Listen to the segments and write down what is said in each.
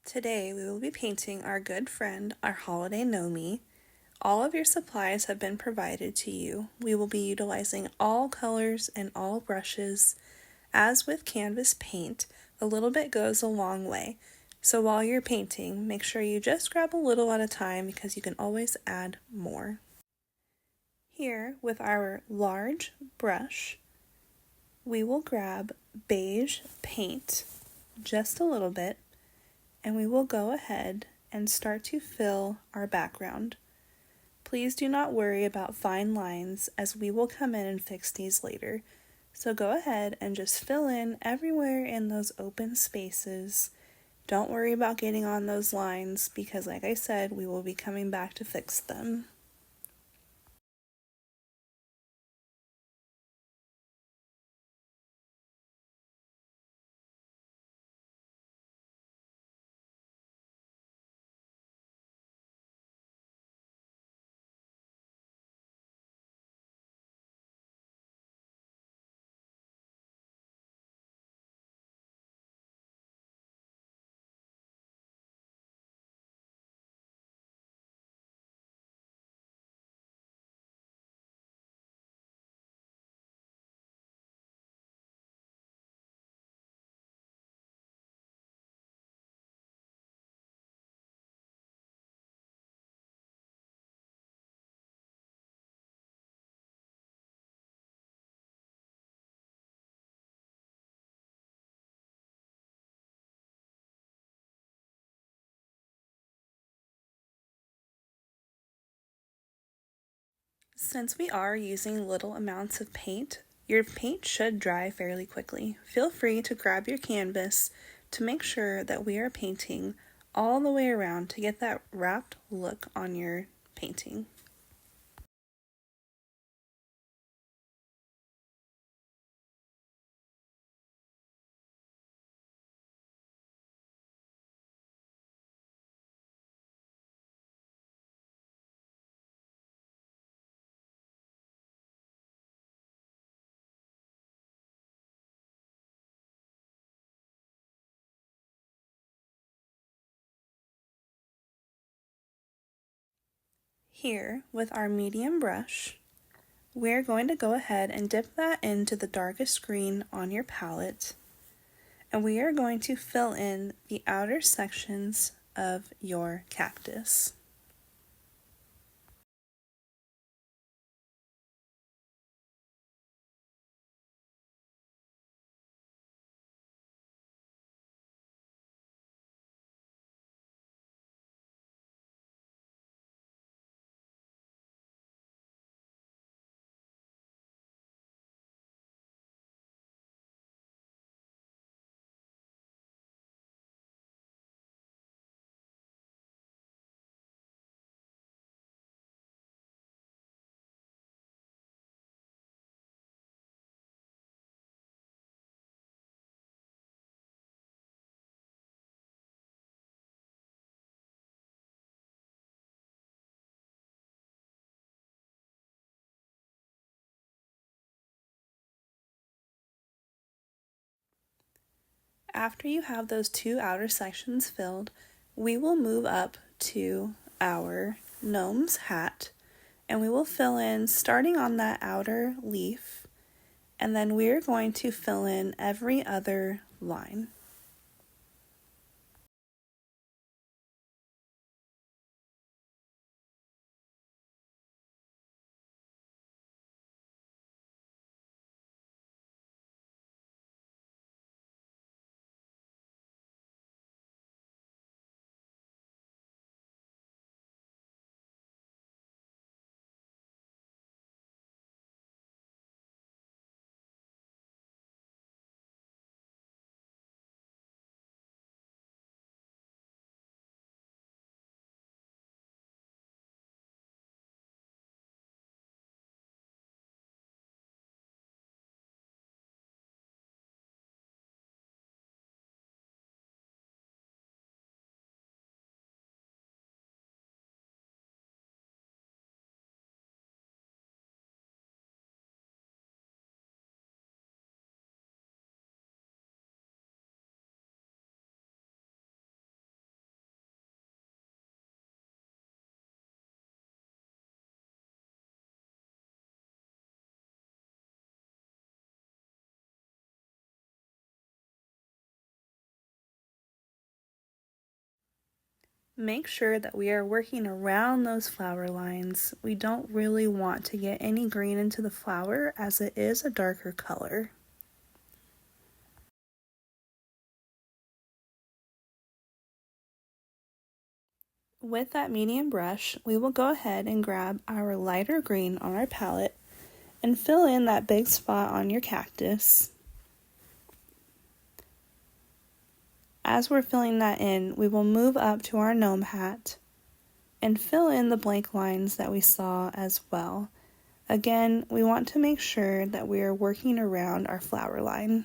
Today we will be painting our good friend, our Holiday Gnomie. All of your supplies have been provided to you. We will be utilizing all colors and all brushes. As with canvas paint, a little bit goes a long way. So while you're painting, make sure you just grab a little at a time because you can always add more. Here, with our large brush, we will grab beige paint, just a little bit, and we will go ahead and start to fill our background. Please do not worry about fine lines, as we will come in and fix these later. So go ahead and just fill in everywhere in those open spaces. Don't worry about getting on those lines because, like I said, we will be coming back to fix them. Since we are using little amounts of paint, your paint should dry fairly quickly. Feel free to grab your canvas to make sure that we are painting all the way around to get that wrapped look on your painting. Here, with our medium brush, we're going to go ahead and dip that into the darkest green on your palette, and we are going to fill in the outer sections of your cactus. After you have those two outer sections filled, we will move up to our gnome's hat, and we will fill in starting on that outer leaf, and then we're going to fill in every other line. Make sure that we are working around those flower lines. We don't really want to get any green into the flower as it is a darker color. With that medium brush, we will go ahead and grab our lighter green on our palette and fill in that big spot on your cactus. As we're filling that in, we will move up to our gnome hat and fill in the blank lines that we saw as well. Again, we want to make sure that we are working around our flower line.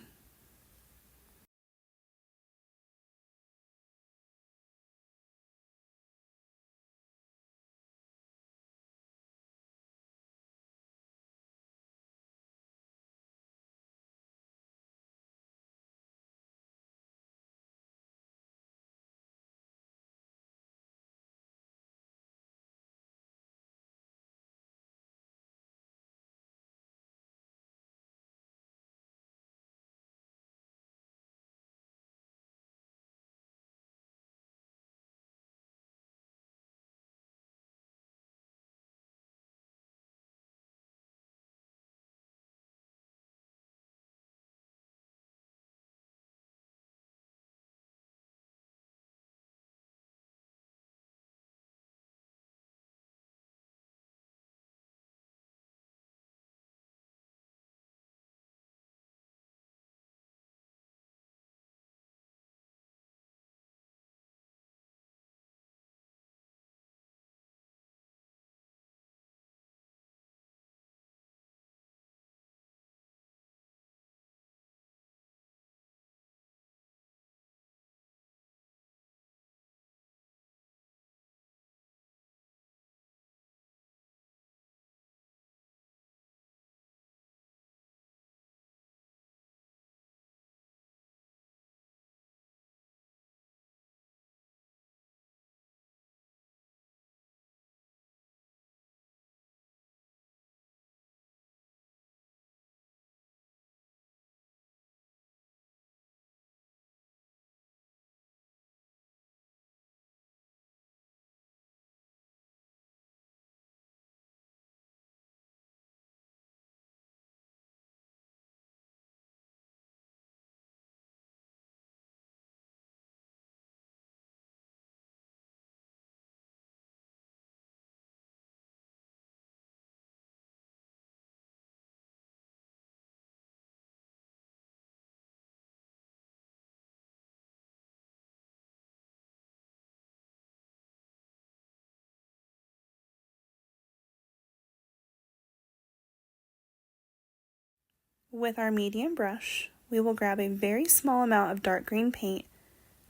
With our medium brush, we will grab a very small amount of dark green paint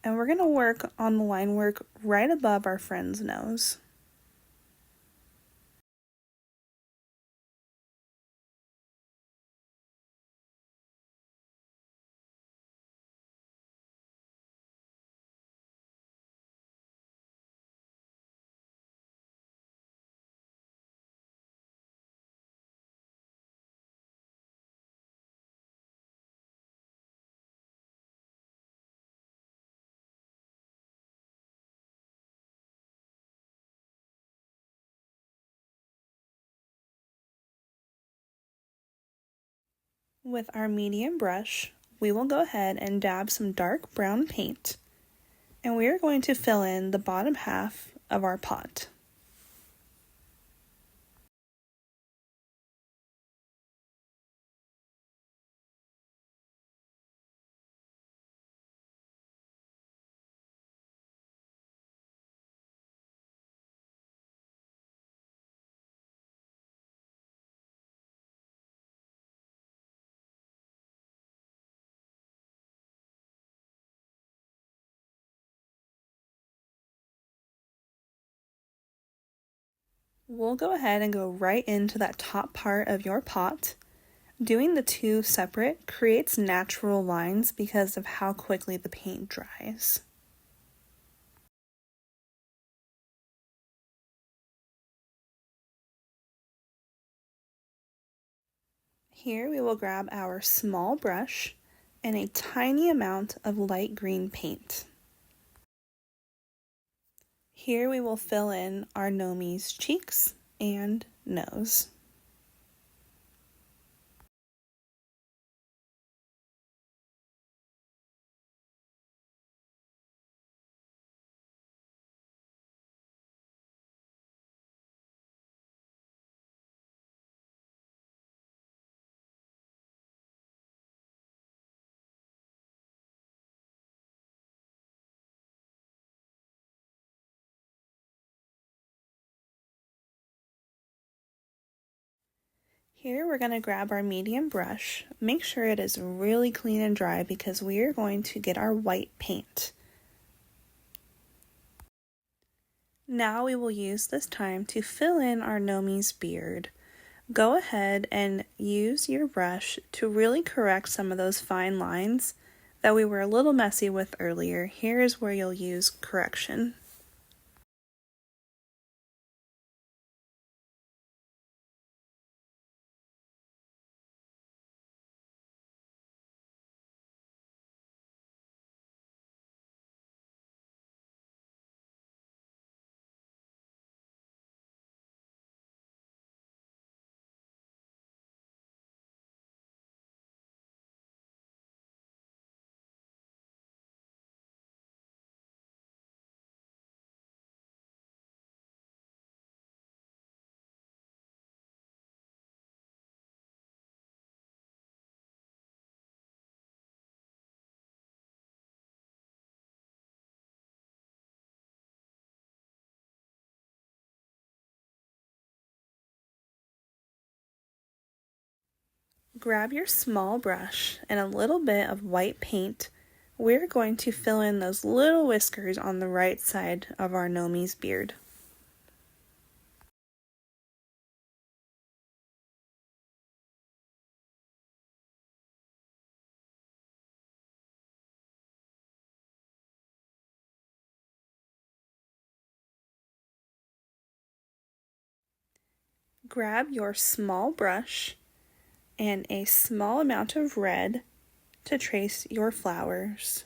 and we're going to work on the line work right above our friend's nose. With our medium brush, we will go ahead and dab some dark brown paint, and we are going to fill in the bottom half of our pot. We'll go ahead and go right into that top part of your pot. Doing the two separate creates natural lines because of how quickly the paint dries. Here we will grab our small brush and a tiny amount of light green paint. Here we will fill in our Gnomie's cheeks and nose. Here we're going to grab our medium brush. Make sure it is really clean and dry because we are going to get our white paint. Now we will use this time to fill in our Gnomie's beard. Go ahead and use your brush to really correct some of those fine lines that we were a little messy with earlier. Here is where you'll use correction. Grab your small brush and a little bit of white paint. We're going to fill in those little whiskers on the right side of our Gnomie's beard. Grab your small brush and a small amount of red to trace your flowers.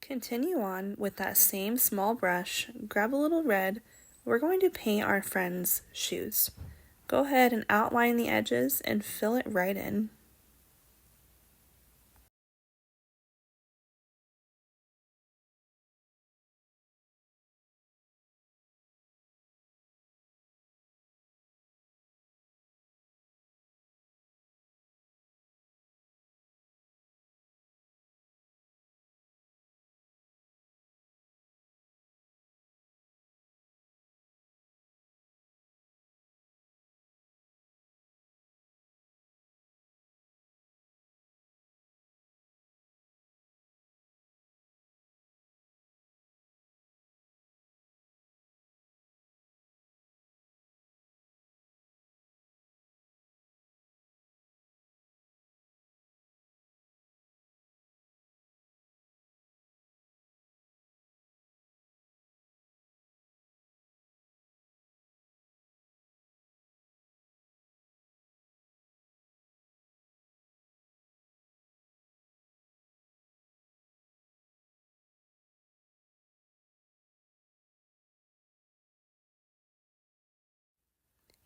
Continue on with that same small brush, grab a little red. We're going to paint our friend's shoes. Go ahead and outline the edges and fill it right in.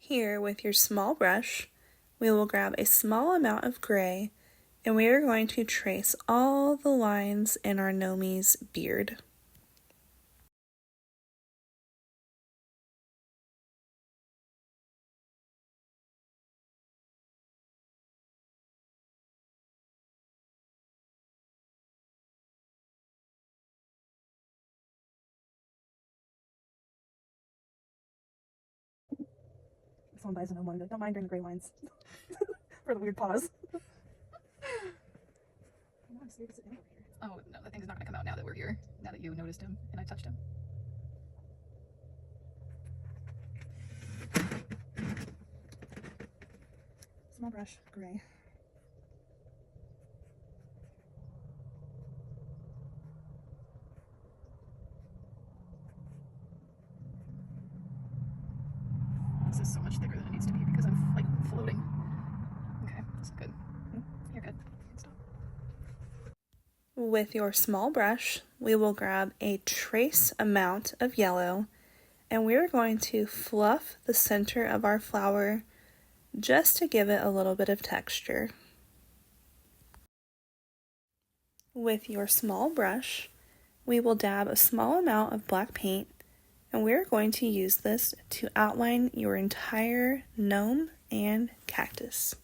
Here, with your small brush, we will grab a small amount of gray and we are going to trace all the lines in our Gnomie's beard. Someone buys a gnome one, don't mind during the gray lines for the weird pause. I'm scared to sit down over here. Oh, no, the thing's not going to come out now that we're here, now that you noticed him and I touched him. Small brush, gray. This is so much thicker than it needs to be because I'm like floating. Okay, this is good. You're good. Stop. With your small brush, we will grab a trace amount of yellow and we're going to fluff the center of our flower just to give it a little bit of texture. With your small brush, we will dab a small amount of black paint and we're going to use this to outline your entire gnome and cactus.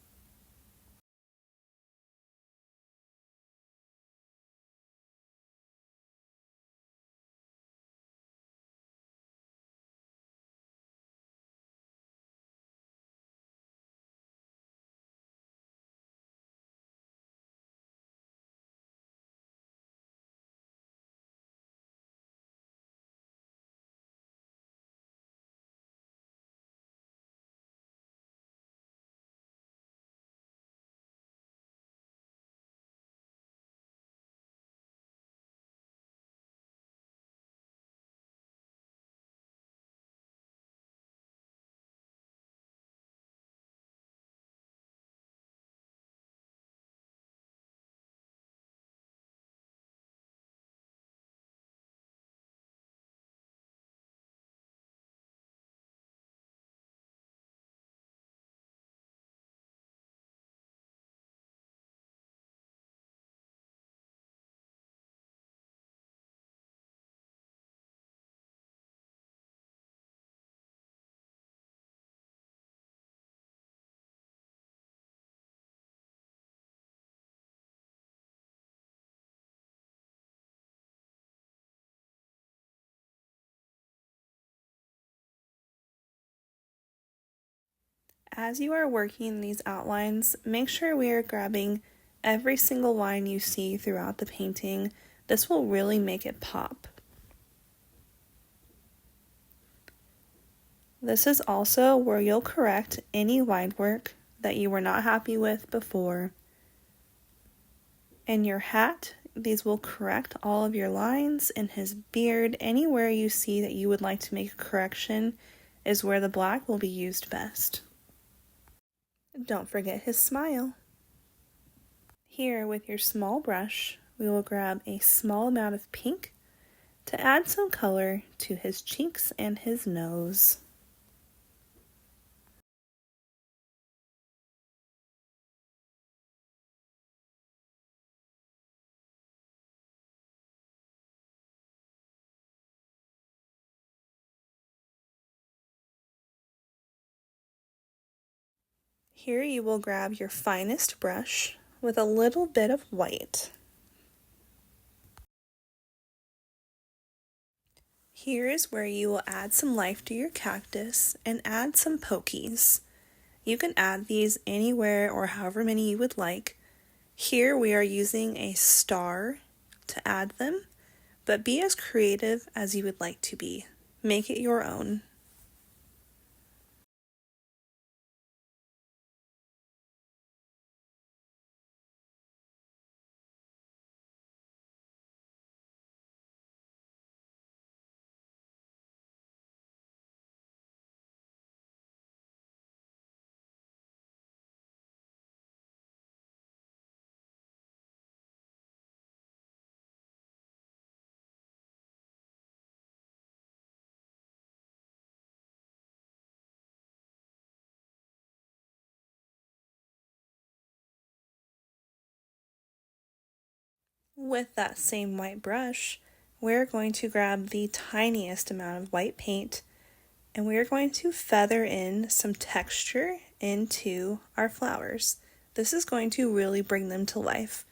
As you are working these outlines, make sure we are grabbing every single line you see throughout the painting. This will really make it pop. This is also where you'll correct any line work that you were not happy with before. In your hat, these will correct all of your lines. In his beard, anywhere you see that you would like to make a correction is where the black will be used best. Don't forget his smile. Here, with your small brush, we will grab a small amount of pink to add some color to his cheeks and his nose. Here you will grab your finest brush with a little bit of white. Here is where you will add some life to your cactus and add some pokies. You can add these anywhere or however many you would like. Here we are using a star to add them, but be as creative as you would like to be. Make it your own. With that same white brush, we're going to grab the tiniest amount of white paint and we're going to feather in some texture into our flowers. This is going to really bring them to life.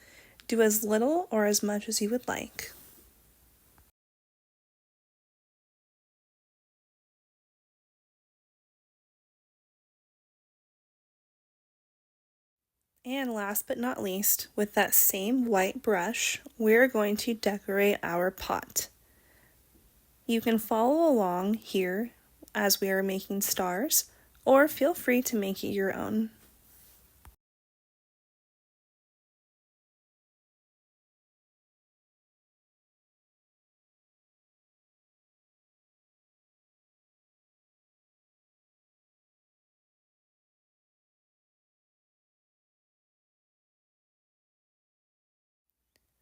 Do as little or as much as you would like. And last but not least, with that same white brush, we're going to decorate our pot. You can follow along here as we are making stars, or feel free to make it your own.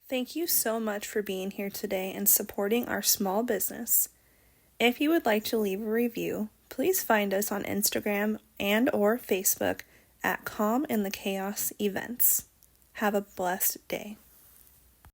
Thank you so much for being here today and supporting our small business. If you would like to leave a review, please find us on Instagram and or Facebook at Calm in the Chaos Events. Have a blessed day.